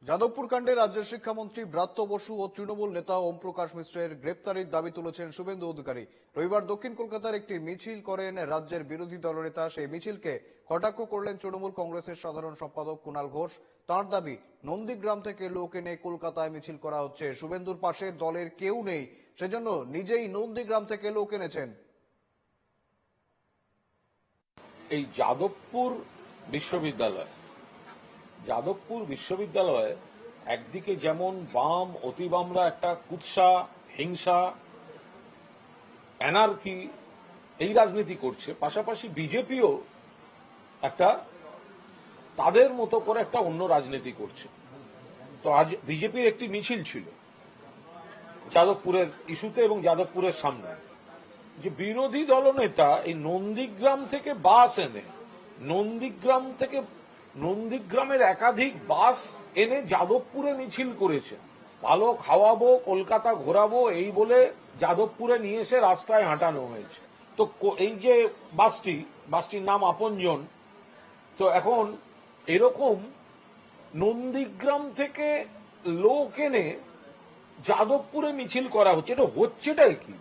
যাদবপুর কাণ্ডে রাজ্যের শিক্ষামন্ত্রী ব্রাত্য বসু ও তৃণমূল নেতা ওম প্রকাশ মিশ্রের গ্রেপ্তারির দাবি তুলেছেন শুভেন্দু অধিকারী। রবিবার দক্ষিণ কলকাতার একটি মিছিল করেন রাজ্যের বিরোধী দলনেতা। সেই মিছিলকে কটাক্ষ করলেন তৃণমূল কংগ্রেসের সাধারণ সম্পাদক কুণাল ঘোষ। তাঁর দাবি, নন্দীগ্রাম থেকে লোক এনে কলকাতায় মিছিল করা হচ্ছে। শুভেন্দুর পাশে দলের কেউ নেই, সেজন্য নিজেই নন্দীগ্রাম থেকে লোক এনেছেন। এই যাদবপুর বিশ্ববিদ্যালয়ে একদিকে যেমন বাম অতিবামরা একটা কুৎসা, হিংসা, অ্যানার্কি এই রাজনীতি করছে, পাশাপাশি বিজেপিও একটা তাদের মতো করে একটা অন্য রাজনীতি করছে। তো আজ বিজেপির একটি মিছিল ছিল যাদবপুরের ইস্যুতে এবং যাদবপুরের সামনে, যে বিরোধী দলনেতা এই নন্দীগ্রাম থেকে বাস এনে নন্দীগ্রামের একাধিক বাস এনে যাদবপুরে মিছিল করেছে। ভালো খাওয়াবো, কলকাতা ঘোরাবো এই বলে যাদবপুরে নিয়ে এসে রাস্তায় হাঁটানো হয়েছে। তো এই যে বাসটির নাম আপনজন, তো এখন এরকম নন্দীগ্রাম থেকে লোক এনে যাদবপুরে মিছিল করা হচ্ছে, এটা হচ্ছেটাই কি?